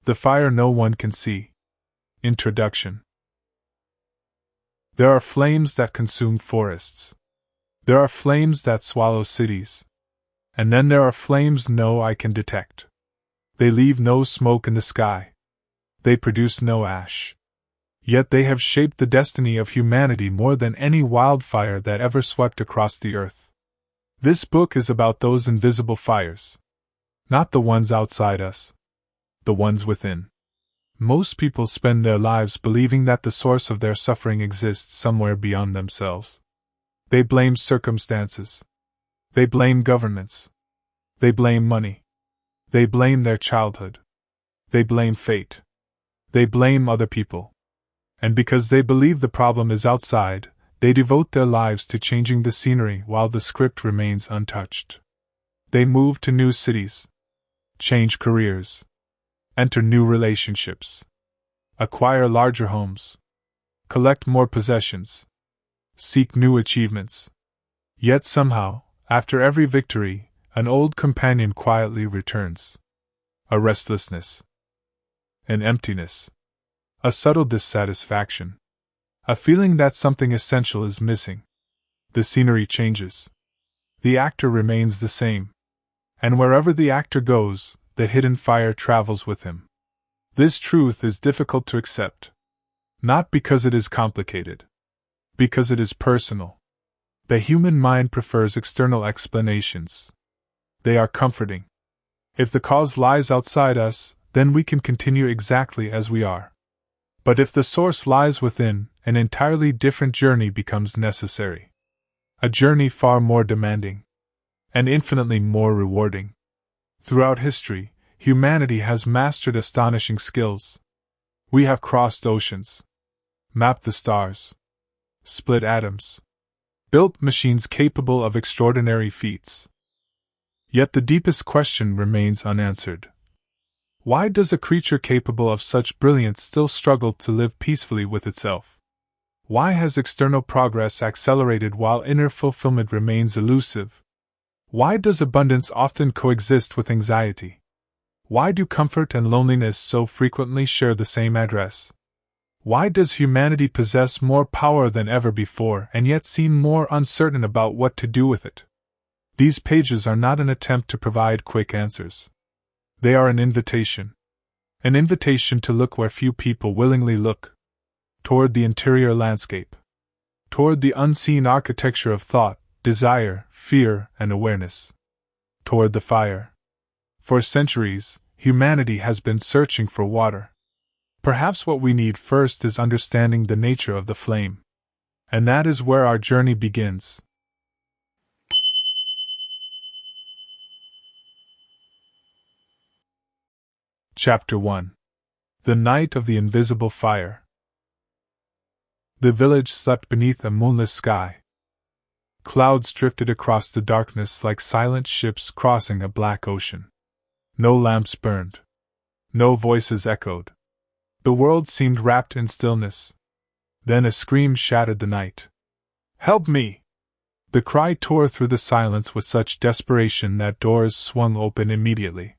The fire no one can see. Introduction. There are flames that consume forests. There are flames that swallow cities. And then there are flames no eye can detect. They leave no smoke in the sky. They produce no ash. Yet they have shaped the destiny of humanity more than any wildfire that ever swept across the earth. This book is about those invisible fires. Not the ones outside us. The ones within. Most people spend their lives believing that the source of their suffering exists somewhere beyond themselves. They blame circumstances. They blame governments. They blame money. They blame their childhood. They blame fate. They blame other people. And because they believe the problem is outside, they devote their lives to changing the scenery while the script remains untouched. They move to new cities. Change careers. Enter new relationships. Acquire larger homes. Collect more possessions. Seek new achievements. Yet somehow, after every victory, an old companion quietly returns. A restlessness. An emptiness. A subtle dissatisfaction. A feeling that something essential is missing. The scenery changes. The actor remains the same. And wherever the actor goes, the hidden fire travels with him. This truth is difficult to accept. Not because it is complicated. Because it is personal. The human mind prefers external explanations. They are comforting. If the cause lies outside us, then we can continue exactly as we are. But if the source lies within, an entirely different journey becomes necessary. A journey far more demanding. And infinitely more rewarding. Throughout history, humanity has mastered astonishing skills. We have crossed oceans. Mapped the stars. Split atoms. Built machines capable of extraordinary feats. Yet the deepest question remains unanswered. Why does a creature capable of such brilliance still struggle to live peacefully with itself? Why has external progress accelerated while inner fulfillment remains elusive? Why does abundance often coexist with anxiety? Why do comfort and loneliness so frequently share the same address? Why does humanity possess more power than ever before and yet seem more uncertain about what to do with it? These pages are not an attempt to provide quick answers. They are an invitation. An invitation to look where few people willingly look. Toward the interior landscape. Toward the unseen architecture of thought, desire, fear, and awareness. Toward the fire. For centuries, humanity has been searching for water. Perhaps what we need first is understanding the nature of the flame. And that is where our journey begins. Chapter 1. The Night of the Invisible Fire. The village slept beneath a moonless sky. Clouds drifted across the darkness like silent ships crossing a black ocean. No lamps burned. No voices echoed. The world seemed wrapped in stillness. Then a scream shattered the night. "Help me!" The cry tore through the silence with such desperation that doors swung open immediately.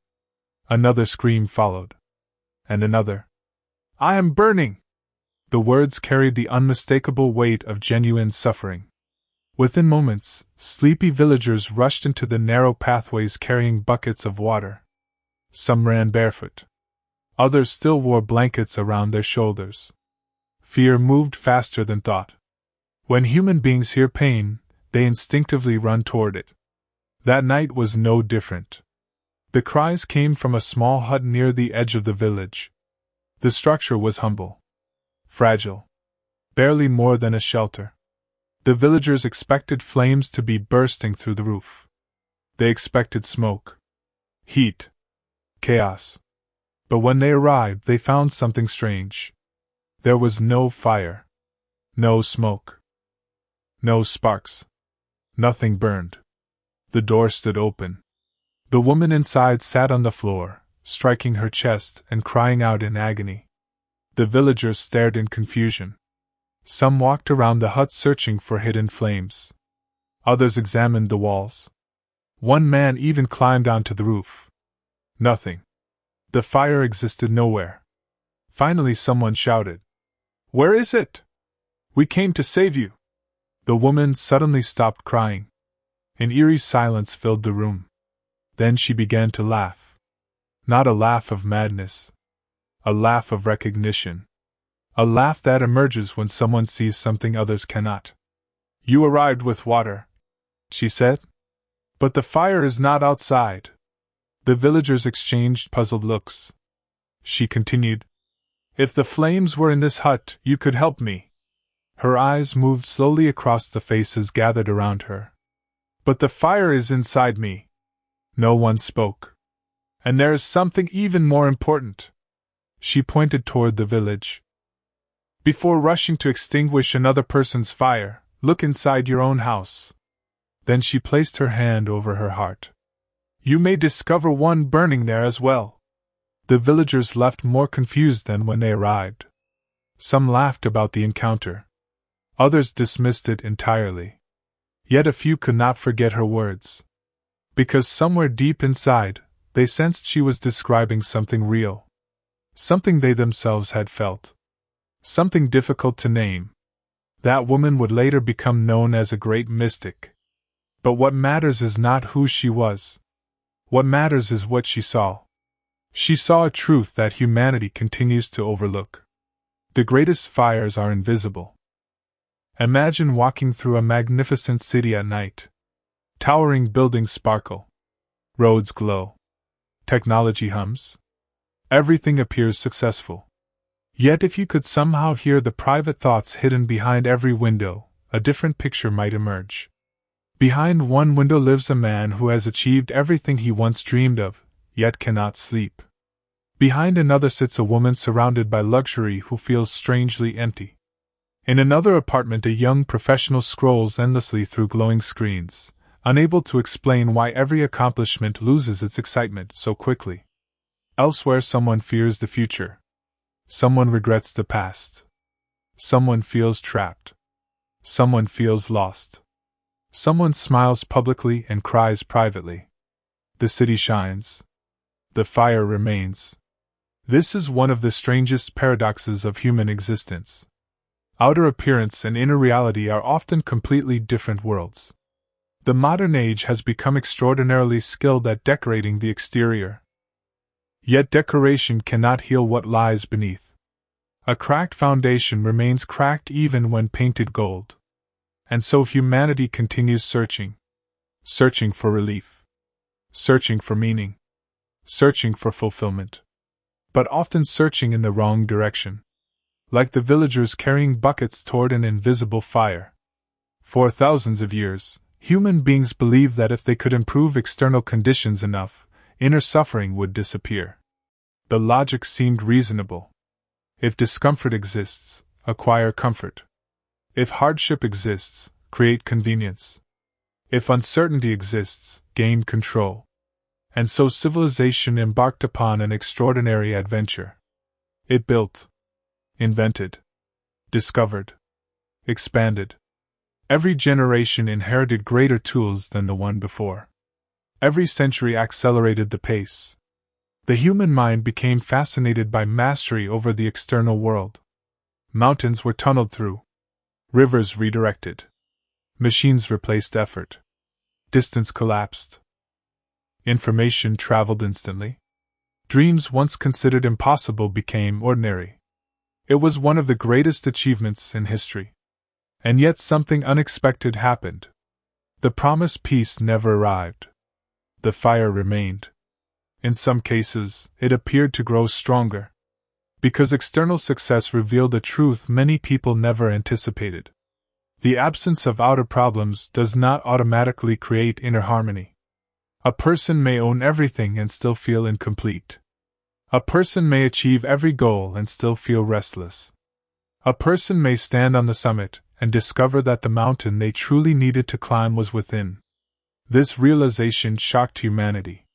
Another scream followed. And another. "I am burning!" The words carried the unmistakable weight of genuine suffering. Within moments, sleepy villagers rushed into the narrow pathways carrying buckets of water. Some ran barefoot. Others still wore blankets around their shoulders. Fear moved faster than thought. When human beings hear pain, they instinctively run toward it. That night was no different. The cries came from a small hut near the edge of the village. The structure was humble. Fragile. Barely more than a shelter. The villagers expected flames to be bursting through the roof. They expected smoke. Heat. Chaos. But when they arrived, they found something strange. There was no fire. No smoke. No sparks. Nothing burned. The door stood open. The woman inside sat on the floor, striking her chest and crying out in agony. The villagers stared in confusion. Some walked around the hut searching for hidden flames. Others examined the walls. One man even climbed onto the roof. Nothing. The fire existed nowhere. Finally, someone shouted, "Where is it? We came to save you." The woman suddenly stopped crying. An eerie silence filled the room. Then she began to laugh. Not a laugh of madness. A laugh of recognition. A laugh that emerges when someone sees something others cannot. "You arrived with water," she said. "But the fire is not outside." The villagers exchanged puzzled looks. She continued, "If the flames were in this hut, you could help me." Her eyes moved slowly across the faces gathered around her. "But the fire is inside me." No one spoke. "And there is something even more important." She pointed toward the village. "Before rushing to extinguish another person's fire, look inside your own house." Then she placed her hand over her heart. "You may discover one burning there as well." The villagers left more confused than when they arrived. Some laughed about the encounter. Others dismissed it entirely. Yet a few could not forget her words. Because somewhere deep inside, they sensed she was describing something real. Something they themselves had felt. Something difficult to name. That woman would later become known as a great mystic. But what matters is not who she was. What matters is what she saw. She saw a truth that humanity continues to overlook. The greatest fires are invisible. Imagine walking through a magnificent city at night. Towering buildings sparkle. Roads glow. Technology hums. Everything appears successful. Yet if you could somehow hear the private thoughts hidden behind every window, a different picture might emerge. Behind one window lives a man who has achieved everything he once dreamed of, yet cannot sleep. Behind another sits a woman surrounded by luxury who feels strangely empty. In another apartment, a young professional scrolls endlessly through glowing screens, unable to explain why every accomplishment loses its excitement so quickly. Elsewhere, someone fears the future. Someone regrets the past. Someone feels trapped. Someone feels lost. Someone smiles publicly and cries privately. The city shines. The fire remains. This is one of the strangest paradoxes of human existence. Outer appearance and inner reality are often completely different worlds. The modern age has become extraordinarily skilled at decorating the exterior. Yet decoration cannot heal what lies beneath. A cracked foundation remains cracked even when painted gold. And so humanity continues searching. Searching for relief. Searching for meaning. Searching for fulfillment. But often searching in the wrong direction. Like the villagers carrying buckets toward an invisible fire. For thousands of years, human beings believed that if they could improve external conditions enough, inner suffering would disappear. The logic seemed reasonable. If discomfort exists, acquire comfort. If hardship exists, create convenience. If uncertainty exists, gain control. And so civilization embarked upon an extraordinary adventure. It built, invented, discovered, expanded. Every generation inherited greater tools than the one before. Every century accelerated the pace. The human mind became fascinated by mastery over the external world. Mountains were tunneled through. Rivers redirected. Machines replaced effort. Distance collapsed. Information traveled instantly. Dreams once considered impossible became ordinary. It was one of the greatest achievements in history. And yet something unexpected happened. The promised peace never arrived. The fire remained. In some cases, it appeared to grow stronger. Because external success revealed a truth many people never anticipated. The absence of outer problems does not automatically create inner harmony. A person may own everything and still feel incomplete. A person may achieve every goal and still feel restless. A person may stand on the summit and discover that the mountain they truly needed to climb was within. This realization shocked humanity.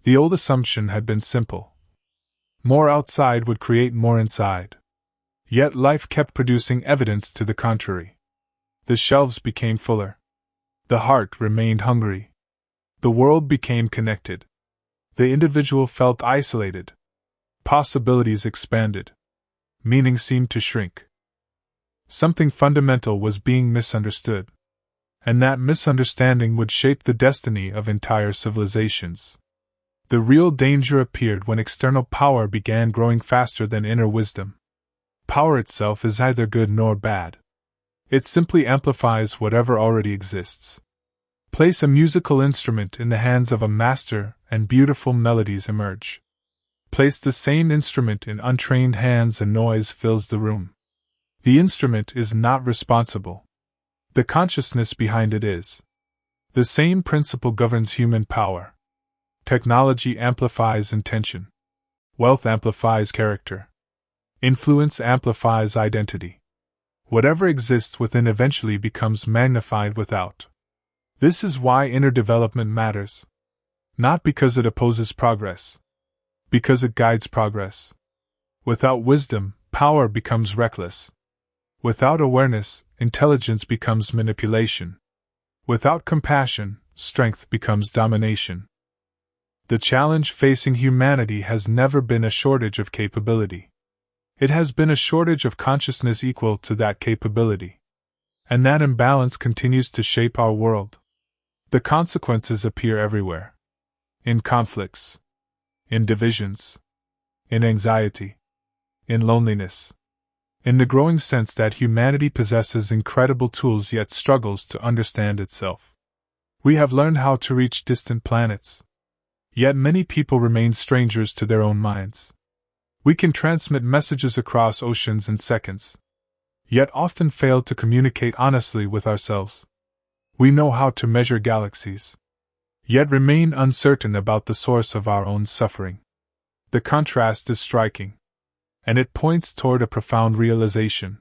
The old assumption had been simple. More outside would create more inside. Yet life kept producing evidence to the contrary. The shelves became fuller. The heart remained hungry. The world became connected. The individual felt isolated. Possibilities expanded. Meaning seemed to shrink. Something fundamental was being misunderstood. And that misunderstanding would shape the destiny of entire civilizations. The real danger appeared when external power began growing faster than inner wisdom. Power itself is neither good nor bad. It simply amplifies whatever already exists. Place a musical instrument in the hands of a master, and beautiful melodies emerge. Place the same instrument in untrained hands and noise fills the room. The instrument is not responsible. The consciousness behind it is. The same principle governs human power. Technology amplifies intention. Wealth amplifies character. Influence amplifies identity. Whatever exists within eventually becomes magnified without. This is why inner development matters. Not because it opposes progress. Because it guides progress. Without wisdom, power becomes reckless. Without awareness, intelligence becomes manipulation. Without compassion, strength becomes domination. The challenge facing humanity has never been a shortage of capability. It has been a shortage of consciousness equal to that capability. And that imbalance continues to shape our world. The consequences appear everywhere. In conflicts. In divisions. In anxiety. In loneliness. In the growing sense that humanity possesses incredible tools yet struggles to understand itself. We have learned how to reach distant planets. Yet many people remain strangers to their own minds. We can transmit messages across oceans in seconds, yet often fail to communicate honestly with ourselves. We know how to measure galaxies, yet remain uncertain about the source of our own suffering. The contrast is striking, and it points toward a profound realization.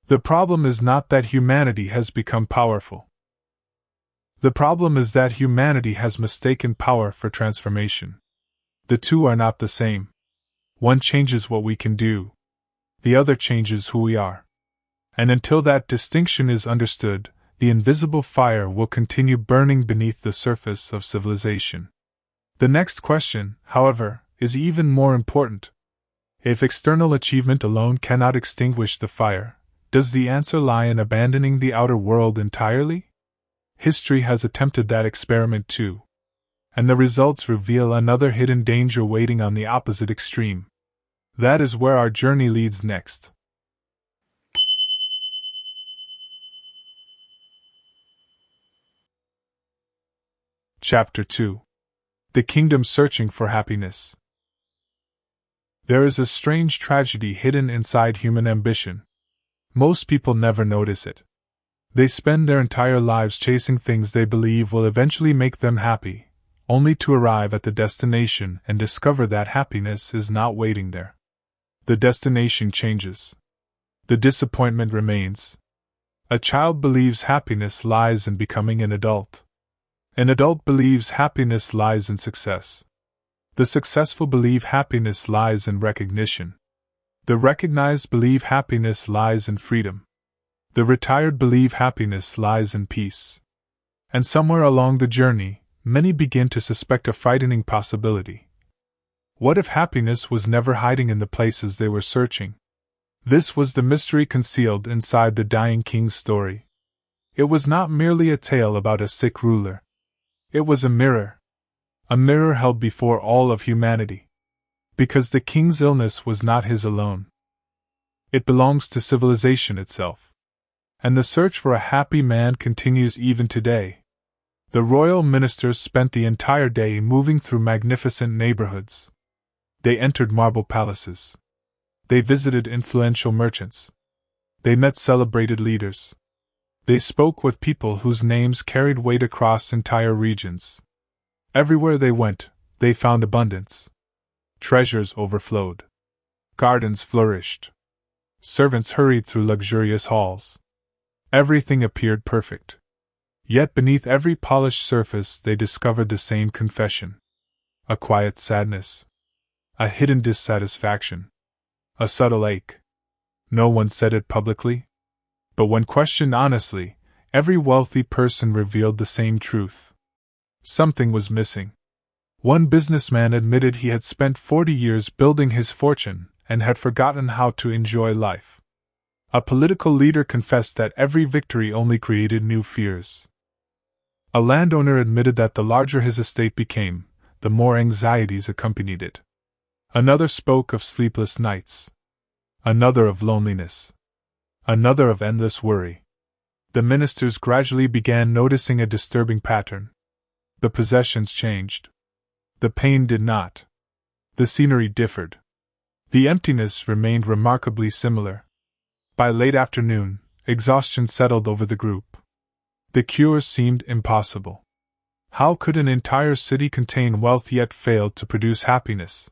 The problem is not that humanity has become powerful. The problem is that humanity has mistaken power for transformation. The two are not the same. One changes what we can do. The other changes who we are. And until that distinction is understood, the invisible fire will continue burning beneath the surface of civilization. The next question, however, is even more important. If external achievement alone cannot extinguish the fire, does the answer lie in abandoning the outer world entirely? History has attempted that experiment too. And the results reveal another hidden danger waiting on the opposite extreme. That is where our journey leads next. Chapter 2. The Kingdom Searching for Happiness. There is a strange tragedy hidden inside human ambition. Most people never notice it. They spend their entire lives chasing things they believe will eventually make them happy, only to arrive at the destination and discover that happiness is not waiting there. The destination changes. The disappointment remains. A child believes happiness lies in becoming an adult. An adult believes happiness lies in success. The successful believe happiness lies in recognition. The recognized believe happiness lies in freedom. The retired believe happiness lies in peace. And somewhere along the journey, many begin to suspect a frightening possibility. What if happiness was never hiding in the places they were searching? This was the mystery concealed inside the dying king's story. It was not merely a tale about a sick ruler. It was a mirror held before all of humanity. Because the king's illness was not his alone. It belongs to civilization itself. And the search for a happy man continues even today. The royal ministers spent the entire day moving through magnificent neighborhoods. They entered marble palaces. They visited influential merchants. They met celebrated leaders. They spoke with people whose names carried weight across entire regions. Everywhere they went, they found abundance. Treasures overflowed. Gardens flourished. Servants hurried through luxurious halls. Everything appeared perfect. Yet beneath every polished surface they discovered the same confession. A quiet sadness. A hidden dissatisfaction. A subtle ache. No one said it publicly. But when questioned honestly, every wealthy person revealed the same truth. Something was missing. One businessman admitted he had spent 40 years building his fortune and had forgotten how to enjoy life. A political leader confessed that every victory only created new fears. A landowner admitted that the larger his estate became, the more anxieties accompanied it. Another spoke of sleepless nights. Another of loneliness. Another of endless worry. The ministers gradually began noticing a disturbing pattern. The possessions changed. The pain did not. The scenery differed. The emptiness remained remarkably similar. By late afternoon, exhaustion settled over the group. The cure seemed impossible. How could an entire city contain wealth yet fail to produce happiness?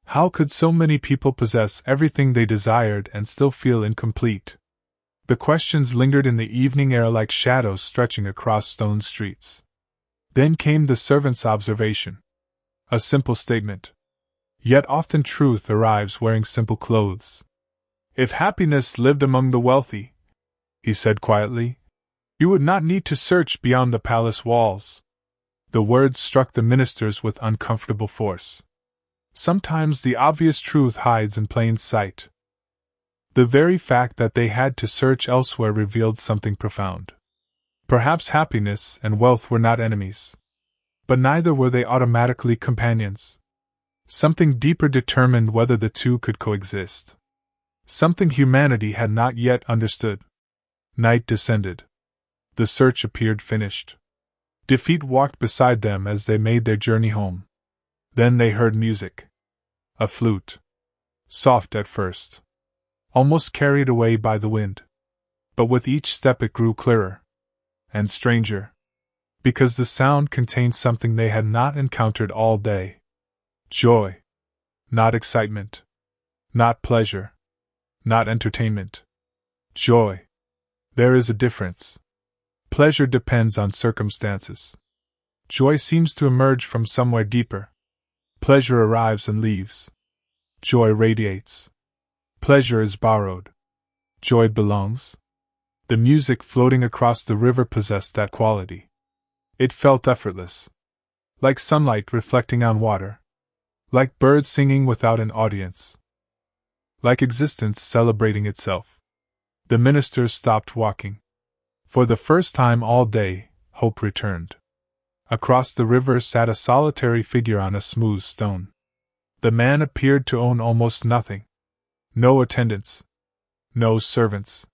How could so many people possess everything they desired and still feel incomplete? The questions lingered in the evening air like shadows stretching across stone streets. Then came the servant's observation. A simple statement. Yet often truth arrives wearing simple clothes. If happiness lived among the wealthy, he said quietly, you would not need to search beyond the palace walls. The words struck the ministers with uncomfortable force. Sometimes the obvious truth hides in plain sight. The very fact that they had to search elsewhere revealed something profound. Perhaps happiness and wealth were not enemies. But neither were they automatically companions. Something deeper determined whether the two could coexist. Something humanity had not yet understood. Night descended. The search appeared finished. Defeat walked beside them as they made their journey home. Then they heard music. A flute. Soft at first. Almost carried away by the wind. But with each step it grew clearer. And stranger. Because the sound contained something they had not encountered all day. Joy. Not excitement. Not pleasure. Not entertainment. Joy. There is a difference. Pleasure depends on circumstances. Joy seems to emerge from somewhere deeper. Pleasure arrives and leaves. Joy radiates. Pleasure is borrowed. Joy belongs. The music floating across the river possessed that quality. It felt effortless. Like sunlight reflecting on water. Like birds singing without an audience. Like existence celebrating itself. The ministers stopped walking. For the first time all day, hope returned. Across the river sat a solitary figure on a smooth stone. The man appeared to own almost nothing. No attendants. No servants.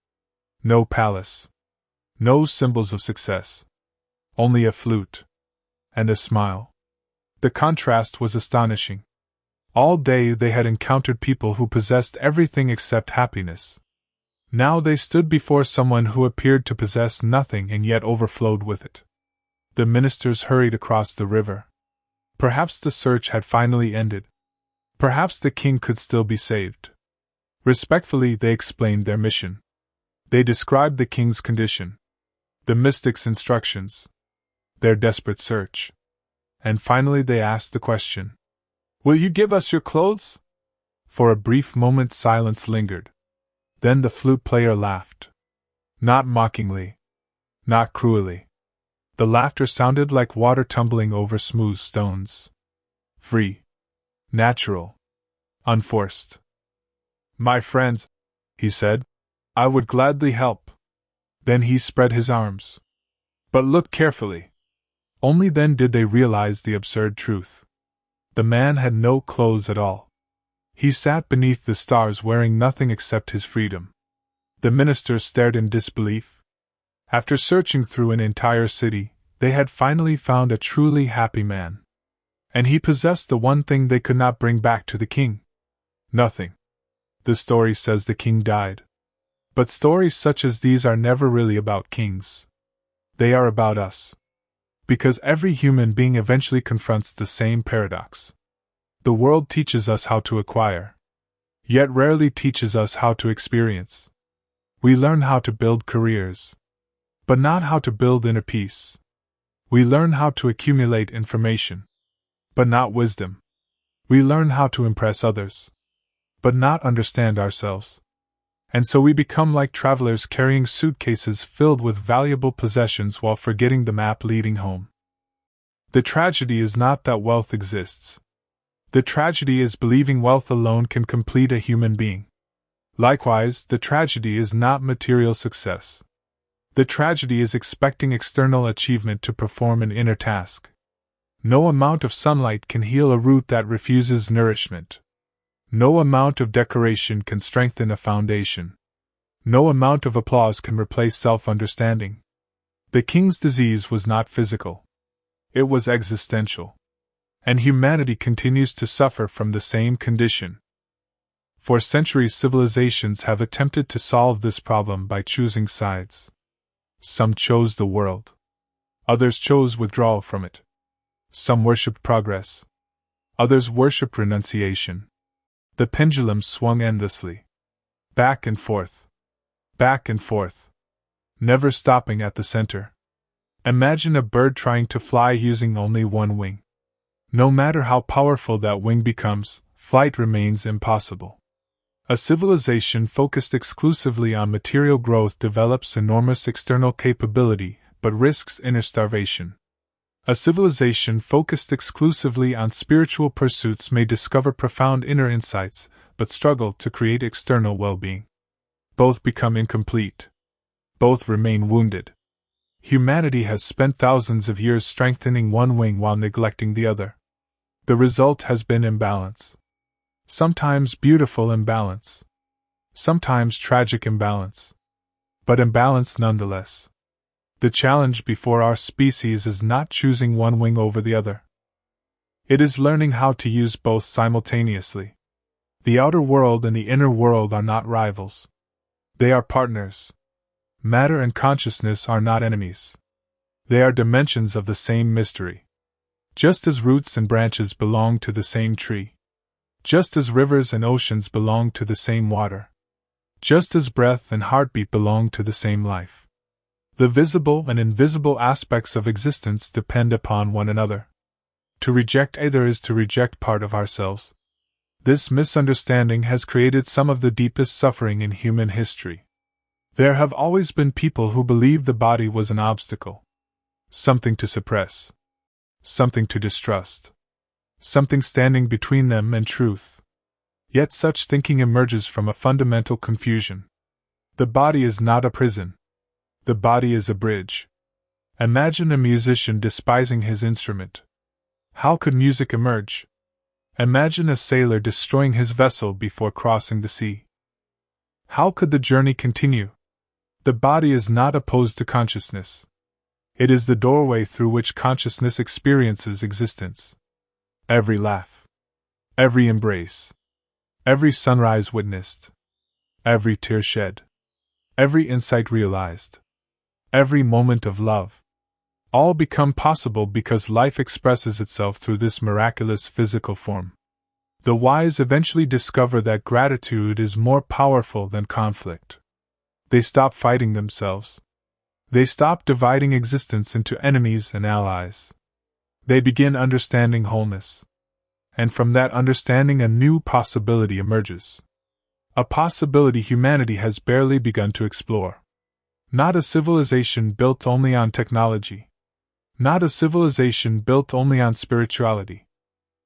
No palace. No symbols of success. Only a flute. And a smile. The contrast was astonishing. All day they had encountered people who possessed everything except happiness. Now they stood before someone who appeared to possess nothing and yet overflowed with it. The ministers hurried across the river. Perhaps the search had finally ended. Perhaps the king could still be saved. Respectfully they explained their mission. They described the king's condition. The mystic's instructions. Their desperate search. And finally they asked the question. Will you give us your clothes? For a brief moment silence lingered. Then the flute player laughed. Not mockingly. Not cruelly. The laughter sounded like water tumbling over smooth stones. Free. Natural. Unforced. My friends, he said, I would gladly help. Then he spread his arms. But look carefully. Only then did they realize the absurd truth. The man had no clothes at all. He sat beneath the stars wearing nothing except his freedom. The ministers stared in disbelief. After searching through an entire city, they had finally found a truly happy man. And he possessed the one thing they could not bring back to the king. Nothing. The story says the king died. But stories such as these are never really about kings. They are about us. Because every human being eventually confronts the same paradox. The world teaches us how to acquire, yet rarely teaches us how to experience. We learn how to build careers, but not how to build inner peace. We learn how to accumulate information, but not wisdom. We learn how to impress others, but not understand ourselves. And so we become like travelers carrying suitcases filled with valuable possessions while forgetting the map leading home. The tragedy is not that wealth exists. The tragedy is believing wealth alone can complete a human being. Likewise, the tragedy is not material success. The tragedy is expecting external achievement to perform an inner task. No amount of sunlight can heal a root that refuses nourishment. No amount of decoration can strengthen a foundation. No amount of applause can replace self-understanding. The king's disease was not physical. It was existential. And humanity continues to suffer from the same condition. For centuries, civilizations have attempted to solve this problem by choosing sides. Some chose the world. Others chose withdrawal from it. Some worshipped progress. Others worshipped renunciation. The pendulum swung endlessly. Back and forth. Back and forth. Never stopping at the center. Imagine a bird trying to fly using only one wing. No matter how powerful that wing becomes, flight remains impossible. A civilization focused exclusively on material growth develops enormous external capability, but risks inner starvation. A civilization focused exclusively on spiritual pursuits may discover profound inner insights, but struggle to create external well-being. Both become incomplete. Both remain wounded. Humanity has spent thousands of years strengthening one wing while neglecting the other. The result has been imbalance. Sometimes beautiful imbalance. Sometimes tragic imbalance. But imbalance nonetheless. The challenge before our species is not choosing one wing over the other. It is learning how to use both simultaneously. The outer world and the inner world are not rivals. They are partners. Matter and consciousness are not enemies. They are dimensions of the same mystery. Just as roots and branches belong to the same tree. Just as rivers and oceans belong to the same water. Just as breath and heartbeat belong to the same life. The visible and invisible aspects of existence depend upon one another. To reject either is to reject part of ourselves. This misunderstanding has created some of the deepest suffering in human history. There have always been people who believed the body was an obstacle. Something to suppress. Something to distrust. Something standing between them and truth. Yet such thinking emerges from a fundamental confusion. The body is not a prison. The body is a bridge. Imagine a musician despising his instrument. How could music emerge? Imagine a sailor destroying his vessel before crossing the sea. How could the journey continue? The body is not opposed to consciousness. It is the doorway through which consciousness experiences existence. Every laugh. Every embrace. Every sunrise witnessed. Every tear shed. Every insight realized. Every moment of love. All become possible because life expresses itself through this miraculous physical form. The wise eventually discover that gratitude is more powerful than conflict. They stop fighting themselves. They stop dividing existence into enemies and allies. They begin understanding wholeness. And from that understanding a new possibility emerges. A possibility humanity has barely begun to explore. Not a civilization built only on technology. Not a civilization built only on spirituality.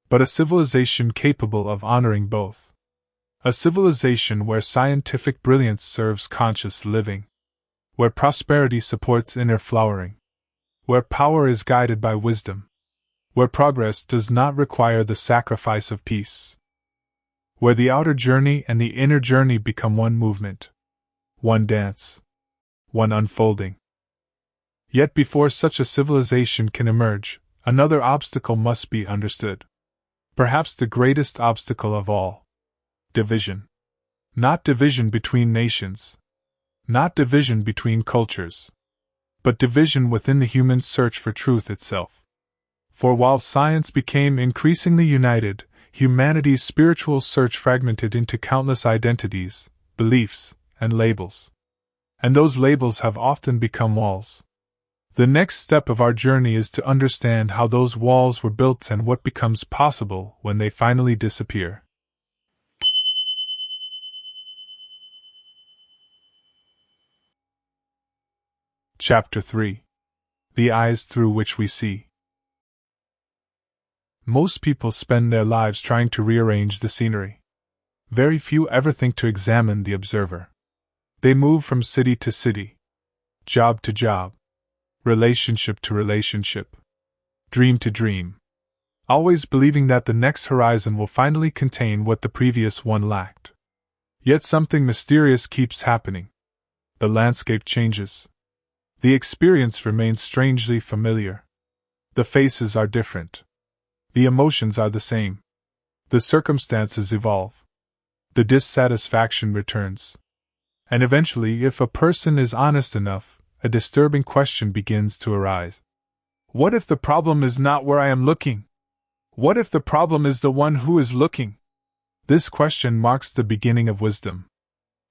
But a civilization capable of honoring both. A civilization where scientific brilliance serves conscious living. Where prosperity supports inner flowering. Where power is guided by wisdom. Where progress does not require the sacrifice of peace. Where the outer journey and the inner journey become one movement. One dance. One unfolding. Yet before such a civilization can emerge, another obstacle must be understood. Perhaps the greatest obstacle of all. Division. Not division between nations. Not division between cultures. But division within the human search for truth itself. For while science became increasingly united, humanity's spiritual search fragmented into countless identities, beliefs, and labels. And those labels have often become walls. The next step of our journey is to understand how those walls were built and what becomes possible when they finally disappear. Chapter 3. The Eyes Through Which We See. Most people spend their lives trying to rearrange the scenery. Very few ever think to examine the observer. They move from city to city, job to job, relationship to relationship, dream to dream, always believing that the next horizon will finally contain what the previous one lacked. Yet something mysterious keeps happening. The landscape changes. The experience remains strangely familiar. The faces are different. The emotions are the same. The circumstances evolve. The dissatisfaction returns. And eventually, if a person is honest enough, a disturbing question begins to arise. What if the problem is not where I am looking? What if the problem is the one who is looking? This question marks the beginning of wisdom.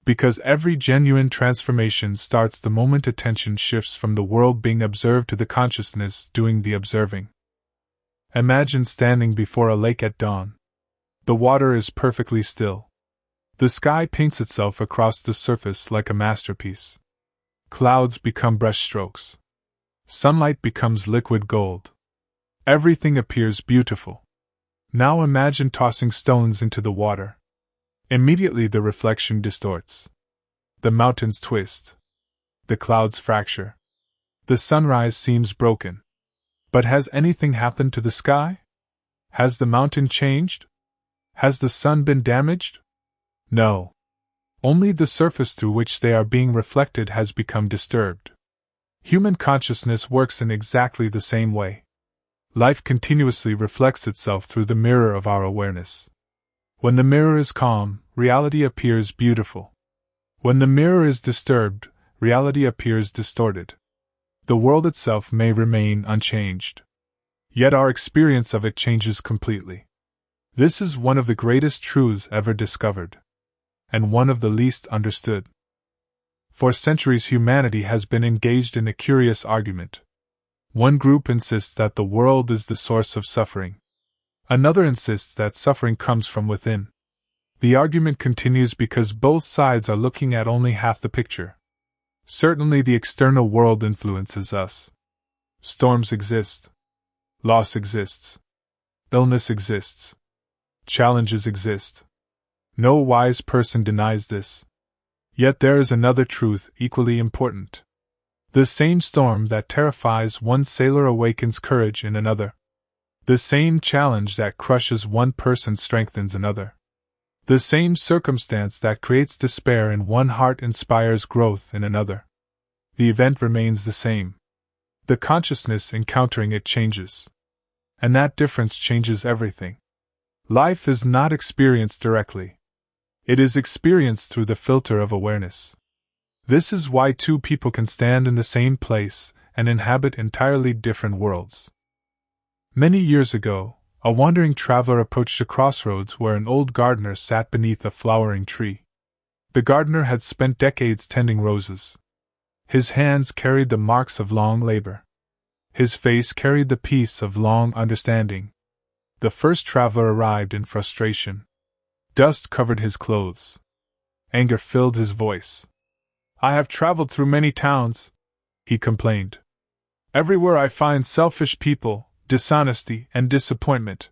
Because every genuine transformation starts the moment attention shifts from the world being observed to the consciousness doing the observing. Imagine standing before a lake at dawn. The water is perfectly still. The sky paints itself across the surface like a masterpiece. Clouds become brushstrokes. Sunlight becomes liquid gold. Everything appears beautiful. Now imagine tossing stones into the water. Immediately the reflection distorts. The mountains twist. The clouds fracture. The sunrise seems broken. But has anything happened to the sky? Has the mountain changed? Has the sun been damaged? No. Only the surface through which they are being reflected has become disturbed. Human consciousness works in exactly the same way. Life continuously reflects itself through the mirror of our awareness. When the mirror is calm, reality appears beautiful. When the mirror is disturbed, reality appears distorted. The world itself may remain unchanged. Yet our experience of it changes completely. This is one of the greatest truths ever discovered. And one of the least understood. For centuries humanity has been engaged in a curious argument. One group insists that the world is the source of suffering. Another insists that suffering comes from within. The argument continues because both sides are looking at only half the picture. Certainly the external world influences us. Storms exist. Loss exists. Illness exists. Challenges exist. No wise person denies this. Yet there is another truth equally important. The same storm that terrifies one sailor awakens courage in another. The same challenge that crushes one person strengthens another. The same circumstance that creates despair in one heart inspires growth in another. The event remains the same. The consciousness encountering it changes. And that difference changes everything. Life is not experienced directly. It is experienced through the filter of awareness. This is why two people can stand in the same place and inhabit entirely different worlds. Many years ago, a wandering traveler approached a crossroads where an old gardener sat beneath a flowering tree. The gardener had spent decades tending roses. His hands carried the marks of long labor. His face carried the peace of long understanding. The first traveler arrived in frustration. Dust covered his clothes. Anger filled his voice. "I have traveled through many towns," he complained. "Everywhere I find selfish people, dishonesty, and disappointment.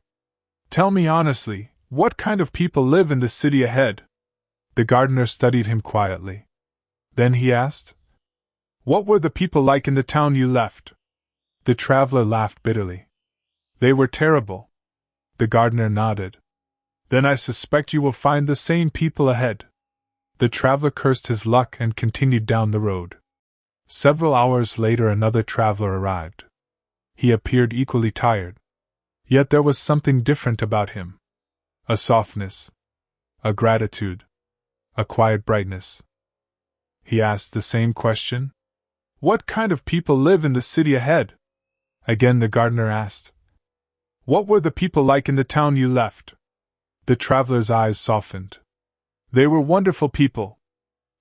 Tell me honestly, what kind of people live in the city ahead?" The gardener studied him quietly. Then he asked, "What were the people like in the town you left?" The traveler laughed bitterly. "They were terrible." The gardener nodded. "Then I suspect you will find the same people ahead." The traveler cursed his luck and continued down the road. Several hours later another traveler arrived. He appeared equally tired. Yet there was something different about him. A softness. A gratitude. A quiet brightness. He asked the same question. "What kind of people live in the city ahead?" Again the gardener asked. "What were the people like in the town you left?" The traveler's eyes softened. "They were wonderful people.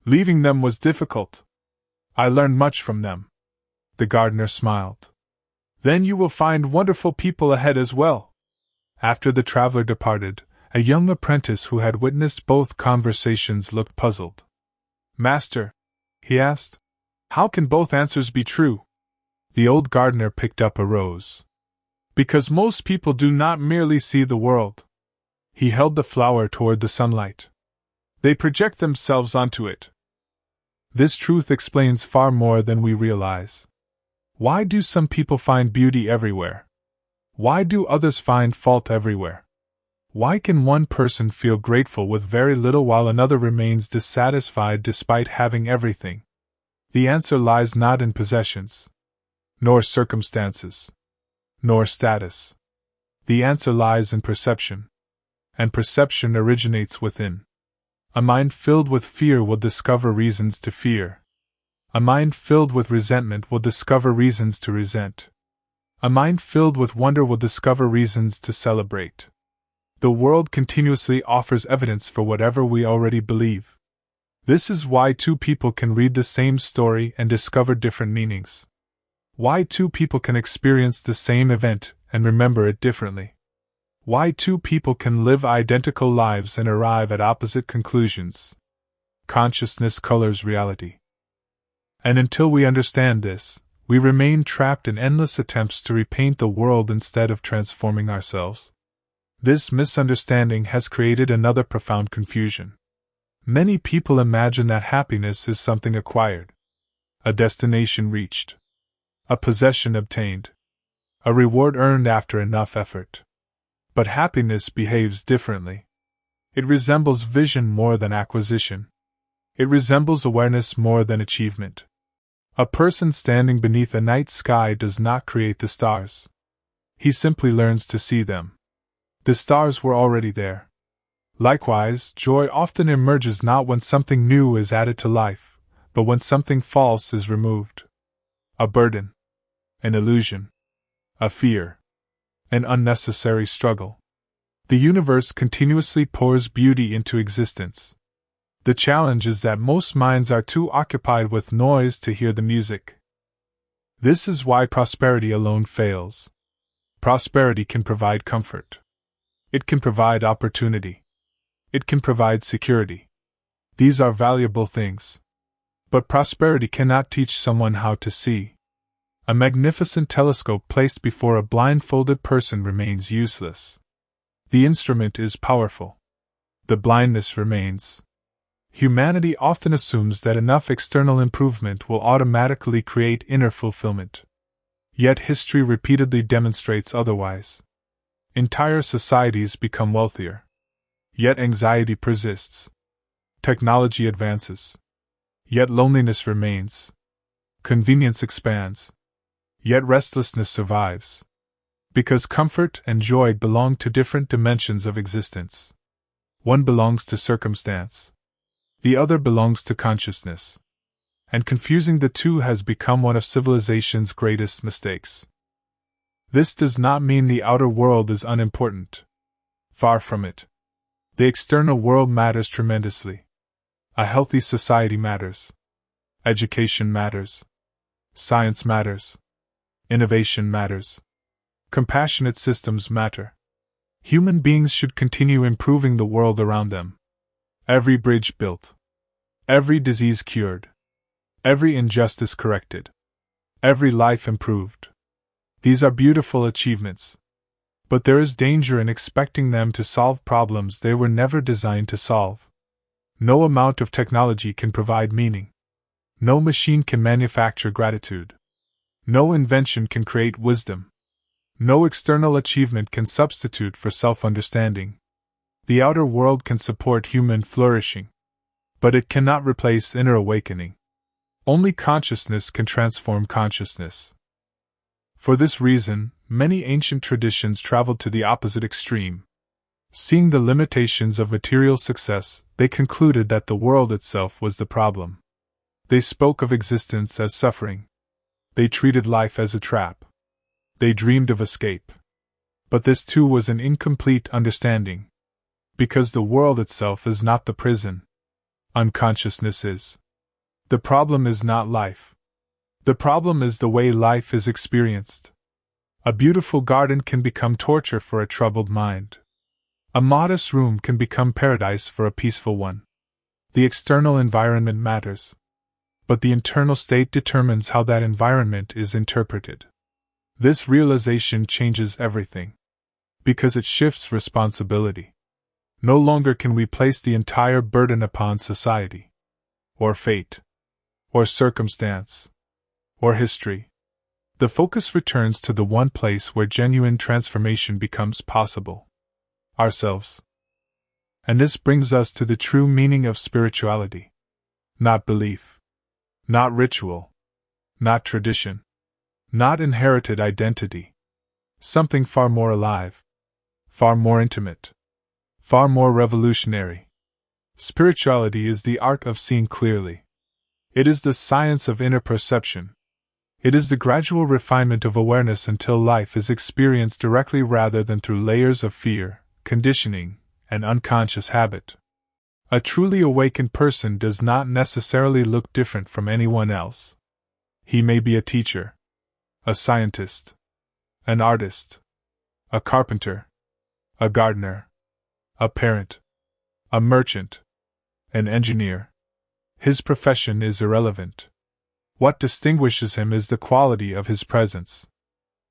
Leaving them was difficult. I learned much from them." The gardener smiled. "Then you will find wonderful people ahead as well." After the traveler departed, a young apprentice who had witnessed both conversations looked puzzled. "Master," he asked, "how can both answers be true?" The old gardener picked up a rose. Because most people do not merely see the world. He held the flower toward the sunlight. They project themselves onto it. This truth explains far more than we realize. Why do some people find beauty everywhere? Why do others find fault everywhere? Why can one person feel grateful with very little while another remains dissatisfied despite having everything? The answer lies not in possessions, nor circumstances, nor status. The answer lies in perception, and perception originates within. A mind filled with fear will discover reasons to fear. A mind filled with resentment will discover reasons to resent. A mind filled with wonder will discover reasons to celebrate. The world continuously offers evidence for whatever we already believe. This is why two people can read the same story and discover different meanings. Why two people can experience the same event and remember it differently. Why two people can live identical lives and arrive at opposite conclusions. Consciousness colors reality. And until we understand this, we remain trapped in endless attempts to repaint the world instead of transforming ourselves. This misunderstanding has created another profound confusion. Many people imagine that happiness is something acquired, a destination reached, a possession obtained, a reward earned after enough effort. But happiness behaves differently. It resembles vision more than acquisition. It resembles awareness more than achievement. A person standing beneath a night sky does not create the stars. He simply learns to see them. The stars were already there. Likewise, joy often emerges not when something new is added to life, but when something false is removed. A burden, an illusion, a fear, an unnecessary struggle. The universe continuously pours beauty into existence. The challenge is that most minds are too occupied with noise to hear the music. This is why prosperity alone fails. Prosperity can provide comfort. It can provide opportunity. It can provide security. These are valuable things. But prosperity cannot teach someone how to see. A magnificent telescope placed before a blindfolded person remains useless. The instrument is powerful. The blindness remains. Humanity often assumes that enough external improvement will automatically create inner fulfillment. Yet history repeatedly demonstrates otherwise. Entire societies become wealthier. Yet anxiety persists. Technology advances. Yet loneliness remains. Convenience expands. Yet restlessness survives. Because comfort and joy belong to different dimensions of existence. One belongs to circumstance. The other belongs to consciousness. And confusing the two has become one of civilization's greatest mistakes. This does not mean the outer world is unimportant. Far from it. The external world matters tremendously. A healthy society matters. Education matters. Science matters. Innovation matters. Compassionate systems matter. Human beings should continue improving the world around them. Every bridge built. Every disease cured. Every injustice corrected. Every life improved. These are beautiful achievements. But there is danger in expecting them to solve problems they were never designed to solve. No amount of technology can provide meaning. No machine can manufacture gratitude. No invention can create wisdom. No external achievement can substitute for self-understanding. The outer world can support human flourishing, but it cannot replace inner awakening. Only consciousness can transform consciousness. For this reason, many ancient traditions traveled to the opposite extreme. Seeing the limitations of material success, they concluded that the world itself was the problem. They spoke of existence as suffering. They treated life as a trap. They dreamed of escape. But this too was an incomplete understanding. Because the world itself is not the prison. Unconsciousness is. The problem is not life. The problem is the way life is experienced. A beautiful garden can become torture for a troubled mind. A modest room can become paradise for a peaceful one. The external environment matters. But the internal state determines how that environment is interpreted. This realization changes everything, because it shifts responsibility. No longer can we place the entire burden upon society, or fate, or circumstance, or history. The focus returns to the one place where genuine transformation becomes possible: ourselves. And this brings us to the true meaning of spirituality. Not belief, not ritual, not tradition, not inherited identity. Something far more alive, far more intimate, far more revolutionary. Spirituality is the art of seeing clearly. It is the science of inner perception. It is the gradual refinement of awareness until life is experienced directly rather than through layers of fear, conditioning, and unconscious habit. A truly awakened person does not necessarily look different from anyone else. He may be a teacher, a scientist, an artist, a carpenter, a gardener, a parent, a merchant, an engineer. His profession is irrelevant. What distinguishes him is the quality of his presence.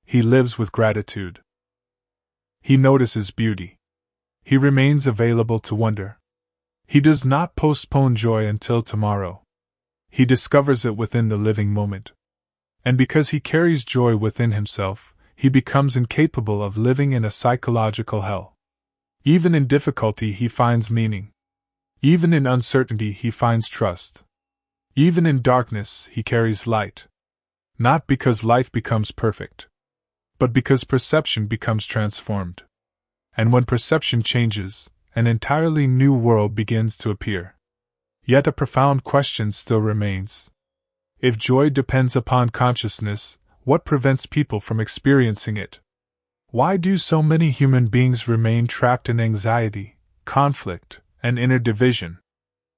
He lives with gratitude. He notices beauty. He remains available to wonder. He does not postpone joy until tomorrow. He discovers it within the living moment. And because he carries joy within himself, he becomes incapable of living in a psychological hell. Even in difficulty he finds meaning. Even in uncertainty he finds trust. Even in darkness he carries light. Not because life becomes perfect, but because perception becomes transformed. And when perception changes, an entirely new world begins to appear. Yet a profound question still remains. If joy depends upon consciousness, what prevents people from experiencing it? Why do so many human beings remain trapped in anxiety, conflict, and inner division?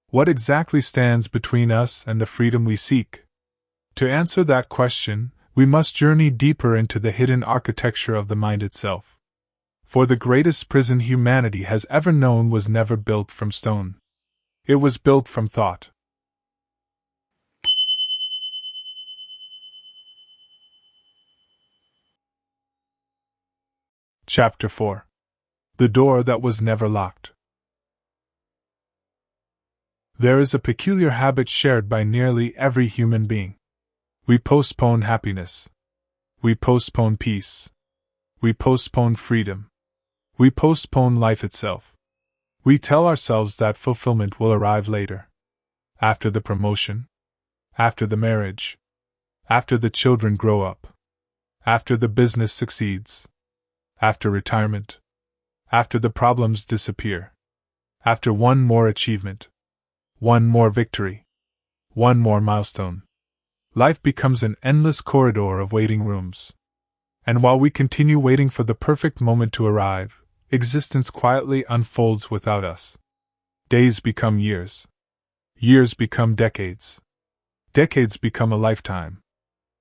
What exactly stands between us and the freedom we seek? To answer that question, we must journey deeper into the hidden architecture of the mind itself. For the greatest prison humanity has ever known was never built from stone. It was built from thought. Chapter 4. The Door That Was Never Locked. There is a peculiar habit shared by nearly every human being. We postpone happiness. We postpone peace. We postpone freedom. We postpone life itself. We tell ourselves that fulfillment will arrive later. After the promotion. After the marriage. After the children grow up. After the business succeeds. After retirement. After the problems disappear. After one more achievement. One more victory. One more milestone. Life becomes an endless corridor of waiting rooms. And while we continue waiting for the perfect moment to arrive, existence quietly unfolds without us. Days become years. Years become decades. Decades become a lifetime.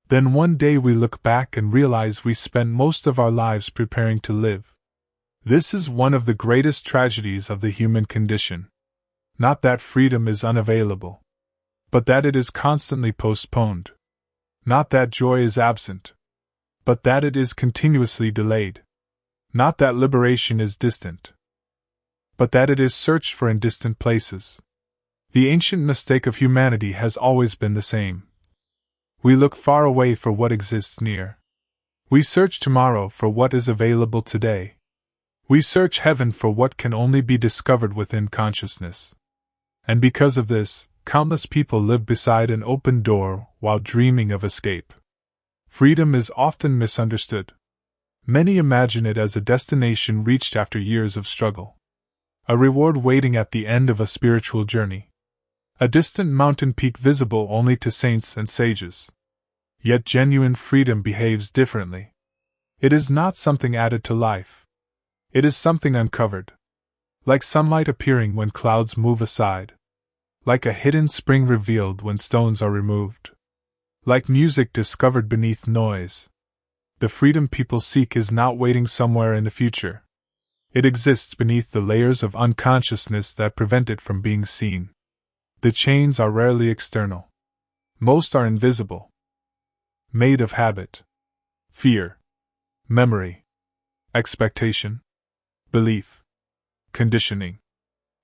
Then one day we look back and realize we spent most of our lives preparing to live. This is one of the greatest tragedies of the human condition. Not that freedom is unavailable, but that it is constantly postponed. Not that joy is absent, but that it is continuously delayed. Not that liberation is distant, but that it is searched for in distant places. The ancient mistake of humanity has always been the same. We look far away for what exists near. We search tomorrow for what is available today. We search heaven for what can only be discovered within consciousness. And because of this, countless people live beside an open door while dreaming of escape. Freedom is often misunderstood. Many imagine it as a destination reached after years of struggle. A reward waiting at the end of a spiritual journey. A distant mountain peak visible only to saints and sages. Yet genuine freedom behaves differently. It is not something added to life. It is something uncovered. Like sunlight appearing when clouds move aside. Like a hidden spring revealed when stones are removed. Like music discovered beneath noise. The freedom people seek is not waiting somewhere in the future. It exists beneath the layers of unconsciousness that prevent it from being seen. The chains are rarely external. Most are invisible. Made of habit, fear, memory, expectation, belief, conditioning.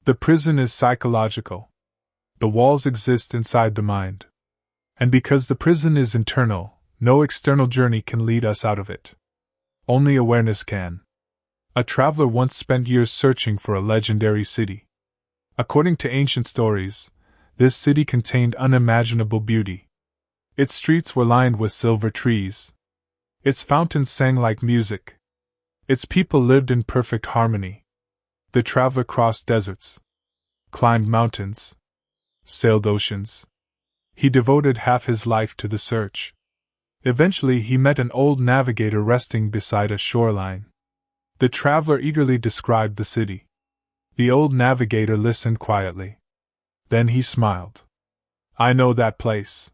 The prison is psychological. The walls exist inside the mind. And because the prison is internal, no external journey can lead us out of it. Only awareness can. A traveler once spent years searching for a legendary city. According to ancient stories, this city contained unimaginable beauty. Its streets were lined with silver trees. Its fountains sang like music. Its people lived in perfect harmony. The traveler crossed deserts, climbed mountains, sailed oceans. He devoted half his life to the search. Eventually he met an old navigator resting beside a shoreline. The traveler eagerly described the city. The old navigator listened quietly. Then he smiled. "I know that place."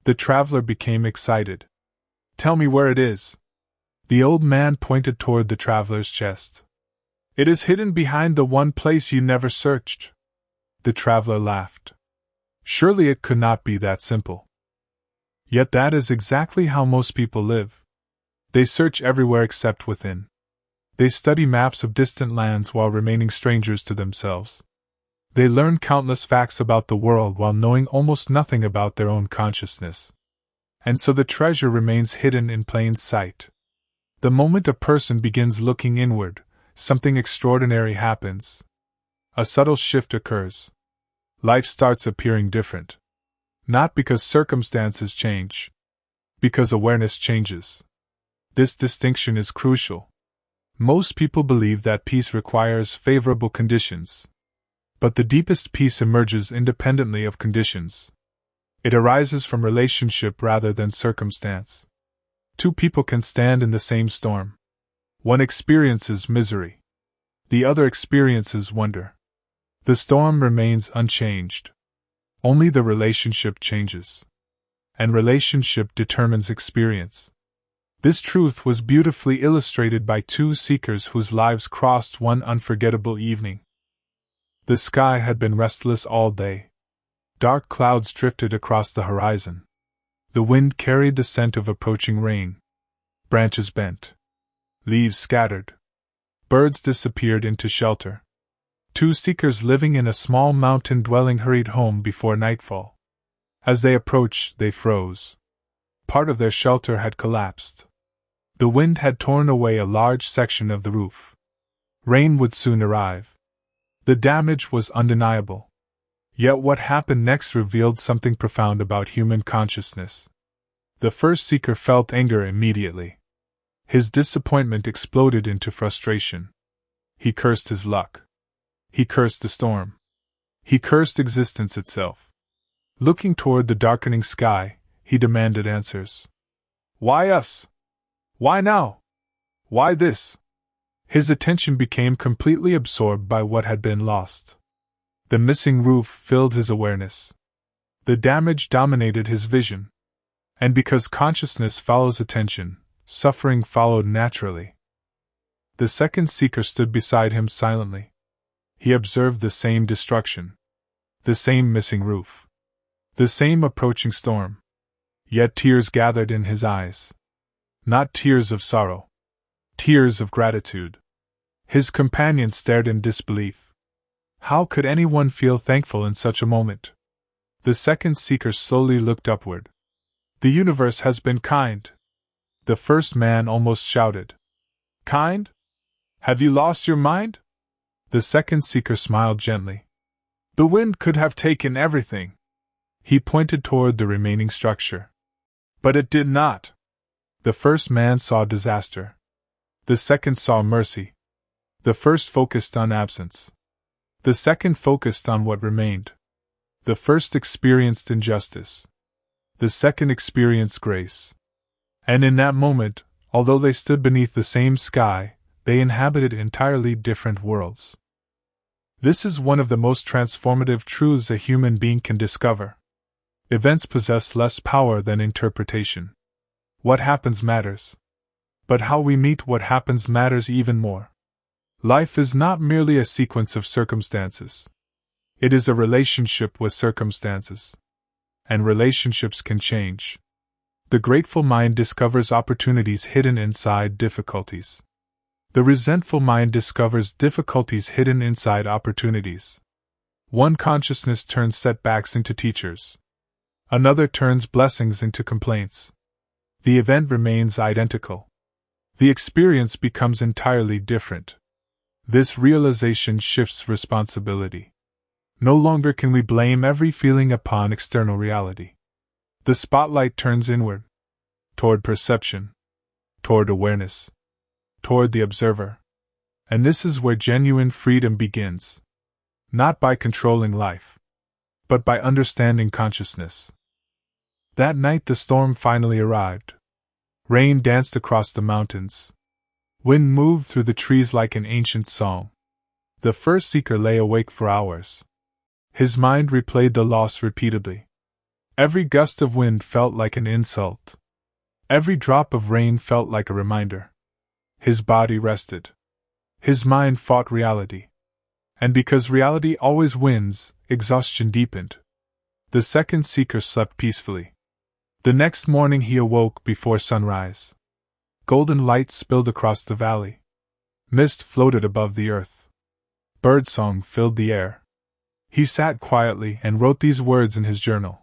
The traveler became excited. "Tell me where it is." The old man pointed toward the traveler's chest. "It is hidden behind the one place you never searched." The traveler laughed. Surely it could not be that simple. Yet that is exactly how most people live. They search everywhere except within. They study maps of distant lands while remaining strangers to themselves. They learn countless facts about the world while knowing almost nothing about their own consciousness. And so the treasure remains hidden in plain sight. The moment a person begins looking inward, something extraordinary happens. A subtle shift occurs. Life starts appearing different. Not because circumstances change. Because awareness changes. This distinction is crucial. Most people believe that peace requires favorable conditions. But the deepest peace emerges independently of conditions. It arises from relationship rather than circumstance. Two people can stand in the same storm. One experiences misery. The other experiences wonder. The storm remains unchanged. Only the relationship changes. And relationship determines experience. This truth was beautifully illustrated by two seekers whose lives crossed one unforgettable evening. The sky had been restless all day. Dark clouds drifted across the horizon. The wind carried the scent of approaching rain. Branches bent. Leaves scattered. Birds disappeared into shelter. Two seekers living in a small mountain dwelling hurried home before nightfall. As they approached, they froze. Part of their shelter had collapsed. The wind had torn away a large section of the roof. Rain would soon arrive. The damage was undeniable. Yet what happened next revealed something profound about human consciousness. The first seeker felt anger immediately. His disappointment exploded into frustration. He cursed his luck. He cursed the storm. He cursed existence itself. Looking toward the darkening sky, he demanded answers. Why us? Why now? Why this? His attention became completely absorbed by what had been lost. The missing roof filled his awareness. The damage dominated his vision. And because consciousness follows attention, suffering followed naturally. The second seeker stood beside him silently. He observed the same destruction. The same missing roof. The same approaching storm. Yet tears gathered in his eyes. Not tears of sorrow. Tears of gratitude. His companion stared in disbelief. How could anyone feel thankful in such a moment? The second seeker slowly looked upward. The universe has been kind. The first man almost shouted. Kind? Have you lost your mind? The second seeker smiled gently. The wind could have taken everything. He pointed toward the remaining structure. But it did not. The first man saw disaster. The second saw mercy. The first focused on absence. The second focused on what remained. The first experienced injustice. The second experienced grace. And in that moment, although they stood beneath the same sky, they inhabited entirely different worlds. This is one of the most transformative truths a human being can discover. Events possess less power than interpretation. What happens matters. But how we meet what happens matters even more. Life is not merely a sequence of circumstances. It is a relationship with circumstances. And relationships can change. The grateful mind discovers opportunities hidden inside difficulties. The resentful mind discovers difficulties hidden inside opportunities. One consciousness turns setbacks into teachers. Another turns blessings into complaints. The event remains identical. The experience becomes entirely different. This realization shifts responsibility. No longer can we blame every feeling upon external reality. The spotlight turns inward, toward perception, toward awareness, toward the observer. And this is where genuine freedom begins. Not by controlling life, but by understanding consciousness. That night the storm finally arrived. Rain danced across the mountains. Wind moved through the trees like an ancient song. The first seeker lay awake for hours. His mind replayed the loss repeatedly. Every gust of wind felt like an insult. Every drop of rain felt like a reminder. His body rested. His mind fought reality. And because reality always wins, exhaustion deepened. The second seeker slept peacefully. The next morning he awoke before sunrise. Golden light spilled across the valley. Mist floated above the earth. Birdsong filled the air. He sat quietly and wrote these words in his journal.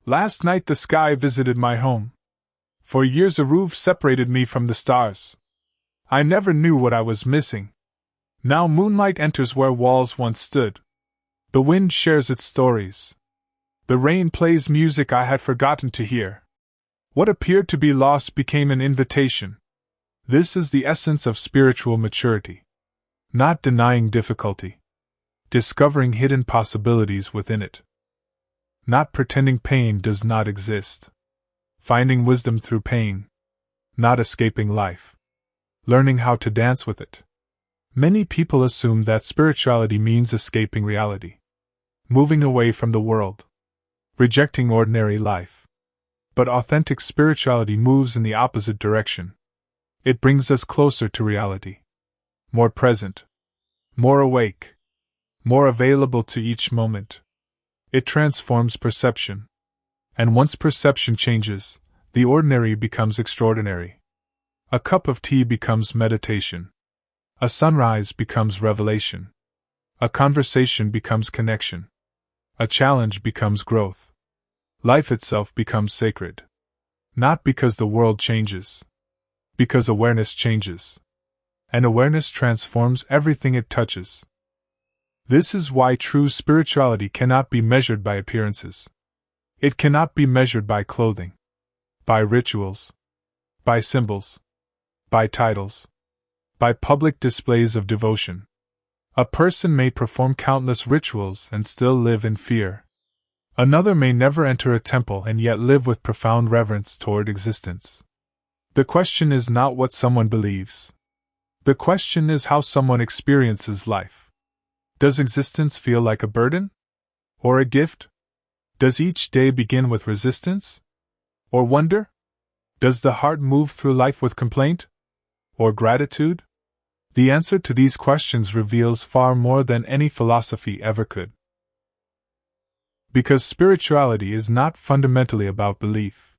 Last night the sky visited my home. For years a roof separated me from the stars. I never knew what I was missing. Now moonlight enters where walls once stood. The wind shares its stories. The rain plays music I had forgotten to hear. What appeared to be lost became an invitation. This is the essence of spiritual maturity. Not denying difficulty. Discovering hidden possibilities within it. Not pretending pain does not exist. Finding wisdom through pain. Not escaping life. Learning how to dance with it. Many people assume that spirituality means escaping reality. Moving away from the world. Rejecting ordinary life. But authentic spirituality moves in the opposite direction. It brings us closer to reality. More present. More awake. More available to each moment. It transforms perception. And once perception changes, the ordinary becomes extraordinary. A cup of tea becomes meditation. A sunrise becomes revelation. A conversation becomes connection. A challenge becomes growth. Life itself becomes sacred. Not because the world changes. Because awareness changes. And awareness transforms everything it touches. This is why true spirituality cannot be measured by appearances. It cannot be measured by clothing. By rituals. By symbols. By titles. By public displays of devotion. A person may perform countless rituals and still live in fear. Another may never enter a temple and yet live with profound reverence toward existence. The question is not what someone believes. The question is how someone experiences life. Does existence feel like a burden? Or a gift? Does each day begin with resistance? Or wonder? Does the heart move through life with complaint? Or gratitude? The answer to these questions reveals far more than any philosophy ever could. Because spirituality is not fundamentally about belief.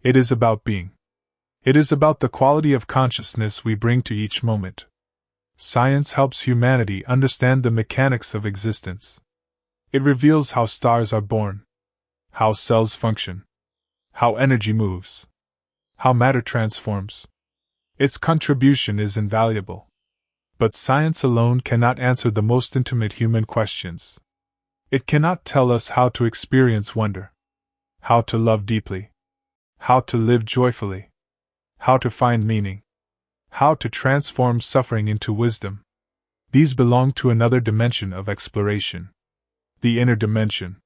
It is about being. It is about the quality of consciousness we bring to each moment. Science helps humanity understand the mechanics of existence. It reveals how stars are born, how cells function, how energy moves, how matter transforms. Its contribution is invaluable. But science alone cannot answer the most intimate human questions. It cannot tell us how to experience wonder, how to love deeply, how to live joyfully, how to find meaning, how to transform suffering into wisdom. These belong to another dimension of exploration, the inner dimension.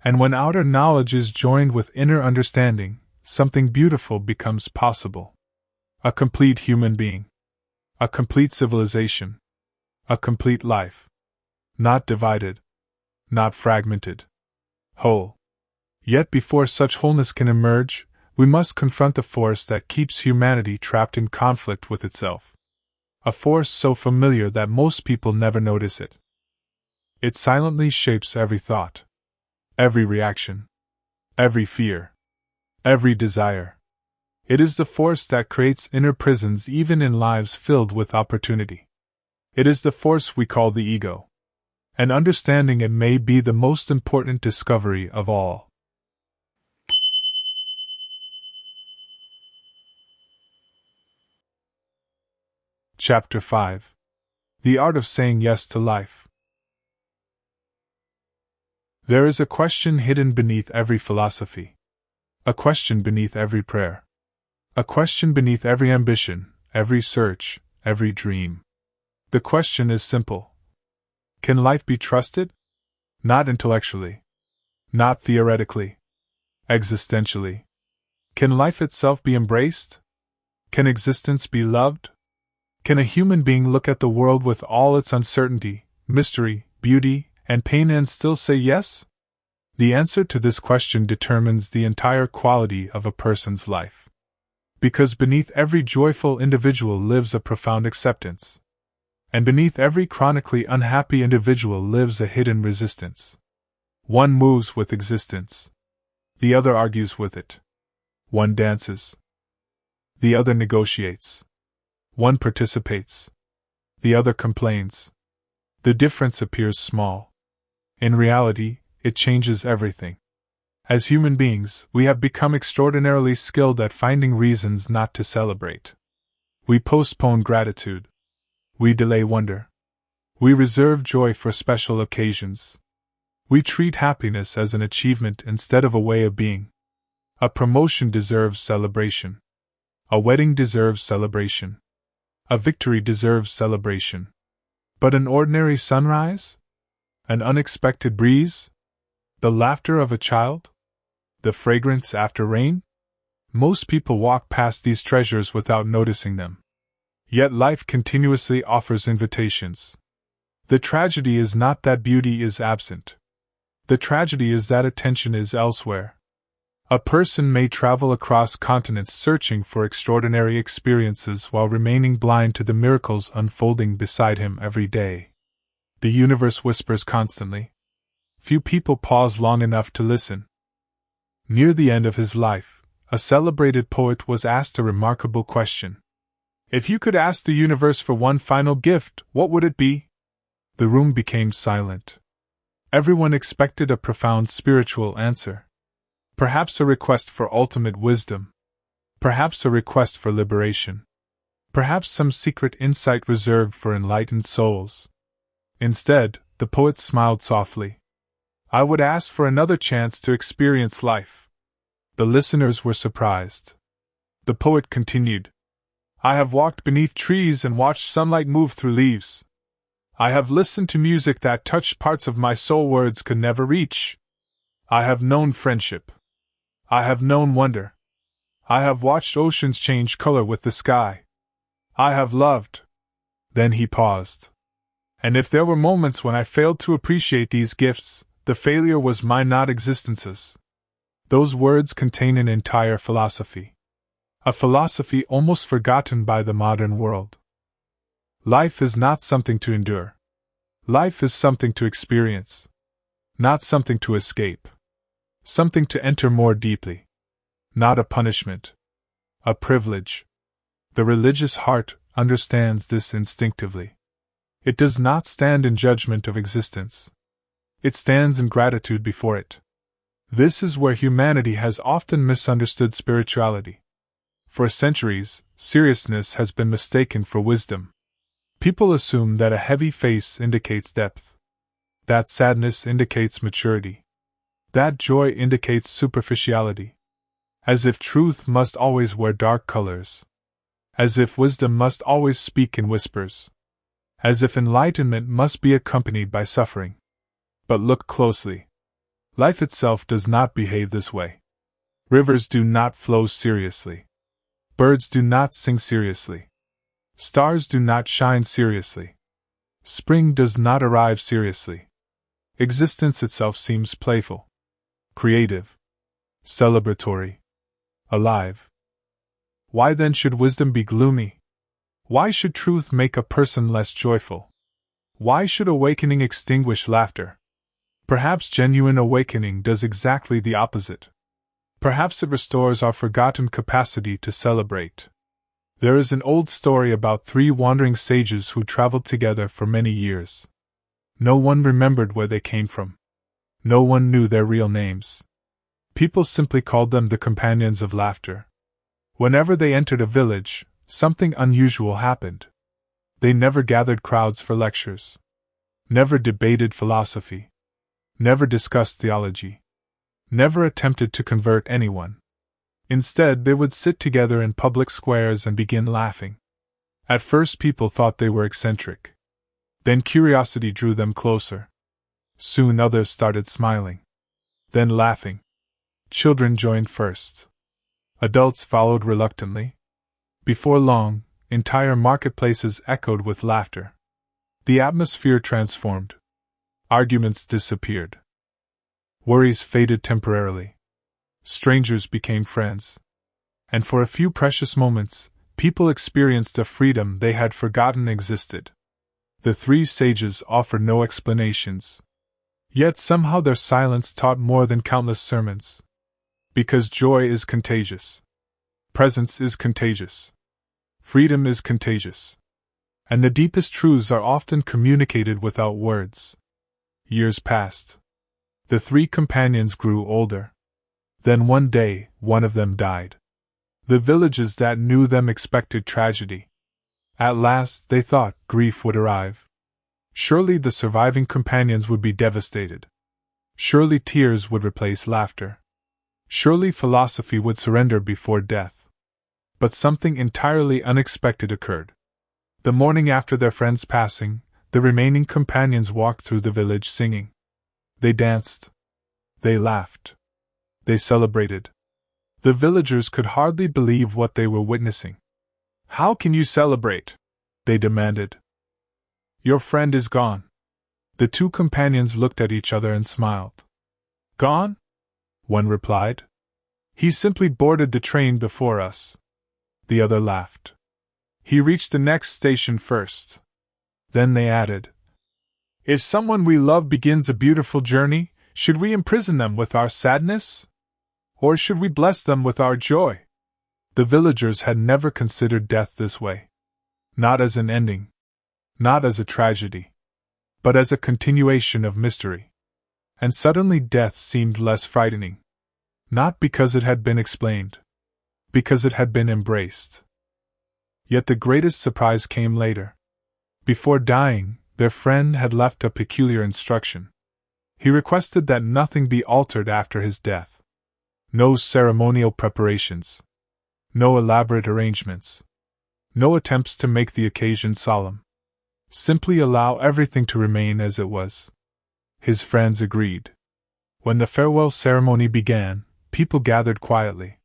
And when outer knowledge is joined with inner understanding, something beautiful becomes possible. A complete human being. A complete civilization. A complete life. Not divided. Not fragmented. Whole. Yet before such wholeness can emerge, we must confront the force that keeps humanity trapped in conflict with itself. A force so familiar that most people never notice it. It silently shapes every thought, every reaction, every fear, every desire. It is the force that creates inner prisons even in lives filled with opportunity. It is the force we call the ego. And understanding it may be the most important discovery of all. Chapter 5. The Art of Saying Yes to Life. There is a question hidden beneath every philosophy. A question beneath every prayer. A question beneath every ambition, every search, every dream. The question is simple. Can life be trusted? Not intellectually. Not theoretically. Existentially. Can life itself be embraced? Can existence be loved? Can a human being look at the world with all its uncertainty, mystery, beauty, and pain and still say yes? The answer to this question determines the entire quality of a person's life. Because beneath every joyful individual lives a profound acceptance. And beneath every chronically unhappy individual lives a hidden resistance. One moves with existence. The other argues with it. One dances. The other negotiates. One participates. The other complains. The difference appears small. In reality, it changes everything. As human beings, we have become extraordinarily skilled at finding reasons not to celebrate. We postpone gratitude. We delay wonder. We reserve joy for special occasions. We treat happiness as an achievement instead of a way of being. A promotion deserves celebration. A wedding deserves celebration. A victory deserves celebration. But an ordinary sunrise? An unexpected breeze? The laughter of a child? The fragrance after rain? Most people walk past these treasures without noticing them. Yet life continuously offers invitations. The tragedy is not that beauty is absent. The tragedy is that attention is elsewhere. A person may travel across continents searching for extraordinary experiences while remaining blind to the miracles unfolding beside him every day. The universe whispers constantly. Few people pause long enough to listen. Near the end of his life, a celebrated poet was asked a remarkable question. If you could ask the universe for one final gift, what would it be? The room became silent. Everyone expected a profound spiritual answer. Perhaps a request for ultimate wisdom. Perhaps a request for liberation. Perhaps some secret insight reserved for enlightened souls. Instead, the poet smiled softly. I would ask for another chance to experience life. The listeners were surprised. The poet continued. I have walked beneath trees and watched sunlight move through leaves. I have listened to music that touched parts of my soul words could never reach. I have known friendship. I have known wonder. I have watched oceans change color with the sky. I have loved. Then he paused. And if there were moments when I failed to appreciate these gifts, the failure was my non-existence's. Those words contain an entire philosophy. A philosophy almost forgotten by the modern world. Life is not something to endure. Life is something to experience. Not something to escape. Something to enter more deeply. Not a punishment. A privilege. The religious heart understands this instinctively. It does not stand in judgment of existence. It stands in gratitude before it. This is where humanity has often misunderstood spirituality. For centuries, seriousness has been mistaken for wisdom. People assume that a heavy face indicates depth. That sadness indicates maturity. That joy indicates superficiality. As if truth must always wear dark colors. As if wisdom must always speak in whispers. As if enlightenment must be accompanied by suffering. But look closely. Life itself does not behave this way. Rivers do not flow seriously. Birds do not sing seriously. Stars do not shine seriously. Spring does not arrive seriously. Existence itself seems playful, creative, celebratory, alive. Why then should wisdom be gloomy? Why should truth make a person less joyful? Why should awakening extinguish laughter? Perhaps genuine awakening does exactly the opposite. Perhaps it restores our forgotten capacity to celebrate. There is an old story about 3 wandering sages who traveled together for many years. No one remembered where they came from. No one knew their real names. People simply called them the companions of laughter. Whenever they entered a village, something unusual happened. They never gathered crowds for lectures. Never debated philosophy. Never discussed theology. Never attempted to convert anyone. Instead, they would sit together in public squares and begin laughing. At first, people thought they were eccentric. Then curiosity drew them closer. Soon others started smiling. Then laughing. Children joined first. Adults followed reluctantly. Before long, entire marketplaces echoed with laughter. The atmosphere transformed. Arguments disappeared. Worries faded temporarily. Strangers became friends. And for a few precious moments, people experienced a freedom they had forgotten existed. The 3 sages offered no explanations. Yet somehow their silence taught more than countless sermons. Because joy is contagious. Presence is contagious. Freedom is contagious. And the deepest truths are often communicated without words. Years passed. The 3 companions grew older. Then one day, one of them died. The villages that knew them expected tragedy. At last, they thought, grief would arrive. Surely the surviving companions would be devastated. Surely tears would replace laughter. Surely philosophy would surrender before death. But something entirely unexpected occurred. The morning after their friend's passing, the remaining companions walked through the village singing. They danced. They laughed. They celebrated. The villagers could hardly believe what they were witnessing. "How can you celebrate?" they demanded. "Your friend is gone." The 2 companions looked at each other and smiled. "Gone?" one replied. "He simply boarded the train before us." The other laughed. "He reached the next station first." Then they added, "If someone we love begins a beautiful journey, should we imprison them with our sadness? Or should we bless them with our joy?" The villagers had never considered death this way. Not as an ending. Not as a tragedy. But as a continuation of mystery. And suddenly death seemed less frightening. Not because it had been explained. Because it had been embraced. Yet the greatest surprise came later. Before dying, their friend had left a peculiar instruction. He requested that nothing be altered after his death. No ceremonial preparations. No elaborate arrangements. No attempts to make the occasion solemn. Simply allow everything to remain as it was. His friends agreed. When the farewell ceremony began, people gathered quietly.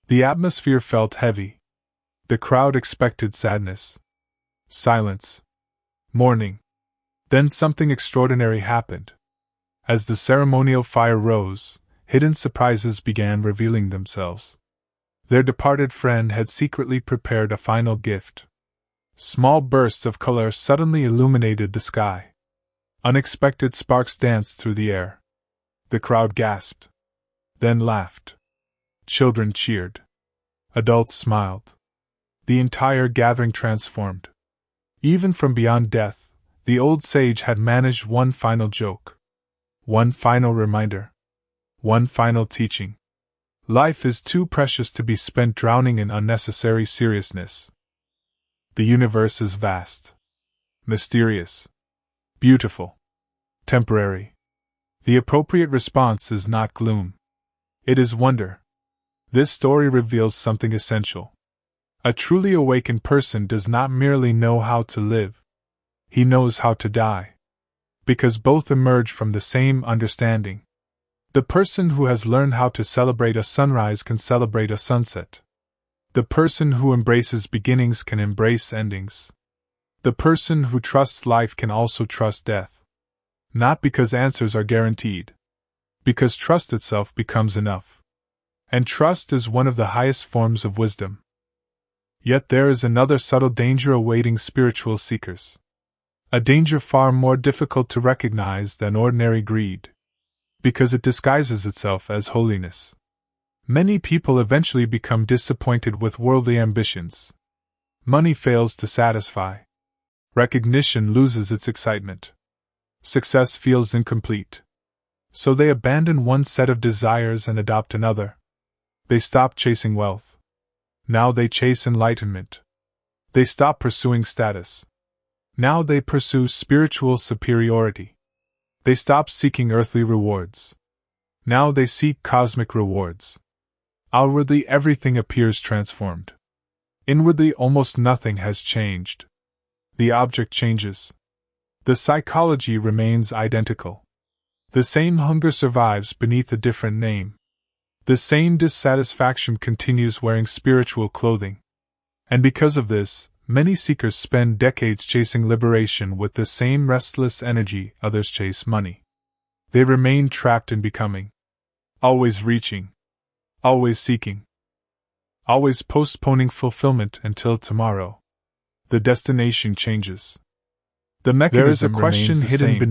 The atmosphere felt heavy. The crowd expected sadness. Silence. Mourning. Then something extraordinary happened. As the ceremonial fire rose, hidden surprises began revealing themselves. Their departed friend had secretly prepared a final gift. Small bursts of color suddenly illuminated the sky. Unexpected sparks danced through the air. The crowd gasped. Then laughed. Children cheered. Adults smiled. The entire gathering transformed. Even from beyond death, the old sage had managed one final joke. One final reminder. One final teaching. Life is too precious to be spent drowning in unnecessary seriousness. The universe is vast. Mysterious. Beautiful. Temporary. The appropriate response is not gloom. It is wonder. This story reveals something essential. A truly awakened person does not merely know how to live. He knows how to die. Because both emerge from the same understanding. The person who has learned how to celebrate a sunrise can celebrate a sunset. The person who embraces beginnings can embrace endings. The person who trusts life can also trust death. Not because answers are guaranteed. Because trust itself becomes enough. And trust is one of the highest forms of wisdom. Yet there is another subtle danger awaiting spiritual seekers. A danger far more difficult to recognize than ordinary greed. Because it disguises itself as holiness. Many people eventually become disappointed with worldly ambitions. Money fails to satisfy. Recognition loses its excitement. Success feels incomplete. So they abandon one set of desires and adopt another. They stop chasing wealth. Now they chase enlightenment. They stop pursuing status. Now they pursue spiritual superiority. They stop seeking earthly rewards. Now they seek cosmic rewards. Outwardly everything appears transformed. Inwardly almost nothing has changed. The object changes. The psychology remains identical. The same hunger survives beneath a different name. The same dissatisfaction continues wearing spiritual clothing. And because of this, many seekers spend decades chasing liberation with the same restless energy others chase money. They remain trapped in becoming. Always reaching. Always seeking. Always postponing fulfillment until tomorrow. The destination changes. The mechanism remains the same. There is a question hidden beneath